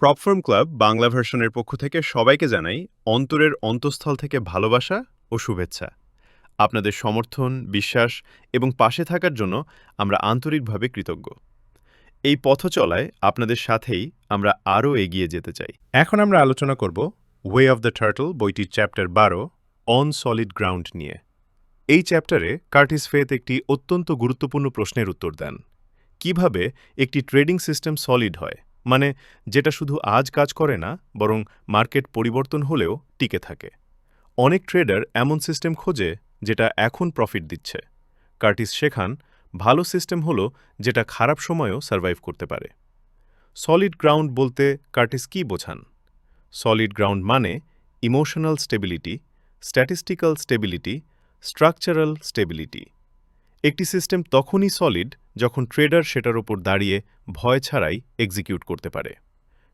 প্রপফার্ম club Bangla ভার্সনের পক্ষ থেকে সবাইকে জানাই অন্তরের অন্তঃস্থল থেকে ভালোবাসা ও শুভেচ্ছা। আপনাদের সমর্থন, বিশ্বাস এবং পাশে থাকার জন্য আমরা আন্তরিকভাবে কৃতজ্ঞ। এই পথ চলায় আপনাদের সাথেই আমরা আরও এগিয়ে যেতে চাই। এখন আমরা আলোচনা করব ওয়ে অফ দ্য টার্টল বইটির চ্যাপ্টার 12 অন সলিড গ্রাউন্ড নিয়ে। এই চ্যাপ্টারে কার্টিস ফেথ একটি অত্যন্ত গুরুত্বপূর্ণ প্রশ্নের উত্তর দেন। কিভাবে একটি ট্রেডিং সিস্টেম সলিড হয়, মানে যেটা শুধু আজ কাজ করে না, বরং মার্কেট পরিবর্তন হলেও টিকে থাকে। অনেক ট্রেডার এমন সিস্টেম খোঁজে যেটা এখন প্রফিট দিচ্ছে। কার্টিস শেখান ভালো সিস্টেম হলো যেটা খারাপ সময়েও সার্ভাইভ করতে পারে। সলিড গ্রাউন্ড বলতে কার্টিস কী বোঝান? সলিড গ্রাউন্ড মানে emotional stability, statistical stability, structural stability. একটি সিস্টেম তখনই সলিড যখন ট্রেডার সেটার ওপর দাঁড়িয়ে ভয় ছাড়াই এক্সিকিউট করতে পারে।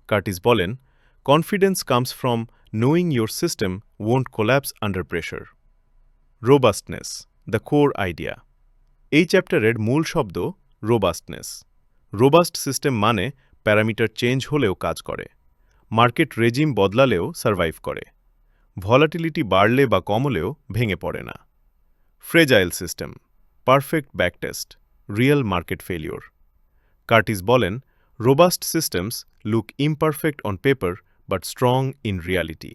কার্টিস বলেন, confidence comes from knowing your system won't collapse under pressure. Robustness, the core idea. এই চ্যাপ্টারের মূল শব্দ রোবাস্টনেস। রোবাস্ট সিস্টেম মানে প্যারামিটার চেঞ্জ হলেও কাজ করে, মার্কেট রেজিম বদলালেও সার্ভাইভ করে, ভলাটিলিটি বাড়লে বা কমলেও ভেঙে পড়ে না। Fragile system, perfect backtest, real market failure. Curtis বলেন, robust systems look imperfect on paper but strong in reality.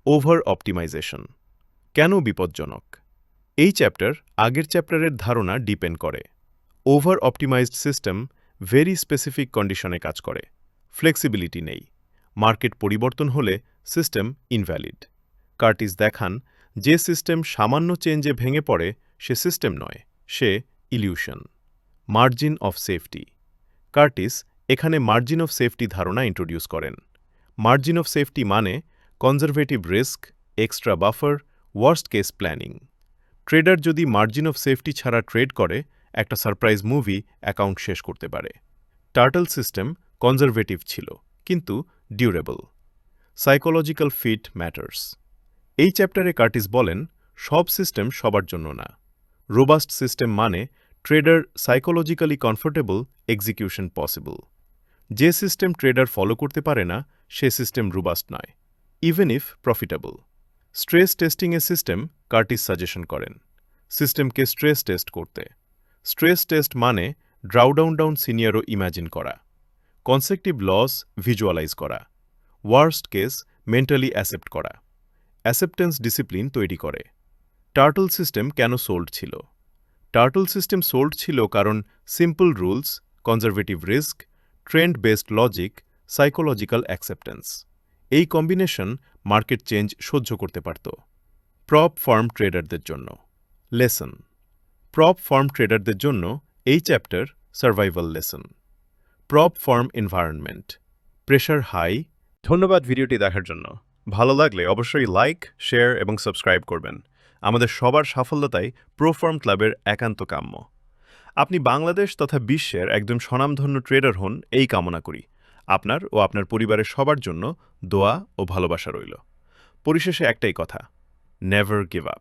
Over optimization কেন বিপজ্জনক? এই চ্যাপ্টার আগের চ্যাপ্টারের ধারণা ডিপেন্ড করে। Over optimised system very specific কন্ডিশনে কাজ করে, ফ্লেক্সিবিলিটি নেই, মার্কেট পরিবর্তন হলে সিস্টেম ইনভ্যালিড। কার্টিস দেখান, যে সিস্টেম সামান্য চেঞ্জে ভেঙে পড়ে সে সিস্টেম নয়, সে illusion. Margin of safety. Curtis এখানে মার্জিন অফ সেফটি ধারণা ইন্ট্রোডিউস করেন। মার্জিন অফ সেফটি মানে conservative risk, extra buffer, worst case planning. Trader যদি মার্জিন অফ সেফটি ছাড়া ট্রেড করে, একটা সারপ্রাইজ মুভি অ্যাকাউন্ট শেষ করতে পারে। টার্টল সিস্টেম কনজারভেটিভ ছিল, কিন্তু ডিউরেবল। Psychological fit matters. এই চ্যাপ্টারে কার্টিস বলেন, সব সিস্টেম সবার জন্য না। রোবাস্ট সিস্টেম মানে trader psychologically comfortable, execution possible. যে সিস্টেম ট্রেডার ফলো করতে পারে না, সে সিস্টেম রোবাস্ট নয়, ইভেন ইফ প্রফিটেবল। স্ট্রেস টেস্টিংয়ের সিস্টেম কার্টিস সাজেশন করেন সিস্টেমকে স্ট্রেস টেস্ট করতে। স্ট্রেস টেস্ট মানে ডাউন সিনিয়রও ইম্যাজিন করা, কনসেকটিভ লস ভিজুয়ালাইজ করা, ওয়ার্স্ট কেস মেন্টালি অ্যাসেপ্ট করা, অ্যাসেপ্টেন্স ডিসিপ্লিন তৈরি করে। টার্টল সিস্টেম কেন সোল্ড ছিল? টার্টল সিস্টেম সোল্ড ছিল কারণ simple rules, conservative risk, trend based logic, psychological acceptance. এই কম্বিনেশন মার্কেট চেঞ্জ সহ্য করতে পারত। প্রপ ফার্ম ট্রেডারদের জন্য লেসন। প্রপ ফার্ম ট্রেডারদের জন্য এই chapter survival lesson. Prop firm environment, pressure high. ধন্যবাদ ভিডিওটি দেখার জন্য। ভালো লাগলে অবশ্যই লাইক, শেয়ার এবং সাবস্ক্রাইব করবেন। আমাদের সবার সাফল্যতাই প্রোফার্ম ক্লাবের একান্ত কাম্য। আপনি বাংলাদেশ তথা বিশ্বের একজন স্বনামধন্য ট্রেডার হন, এই কামনা করি। আপনার ও আপনার পরিবারের সবার জন্য দোয়া ও ভালোবাসা রইল। পরিশেষে একটাই কথা, নেভার গিভ আপ।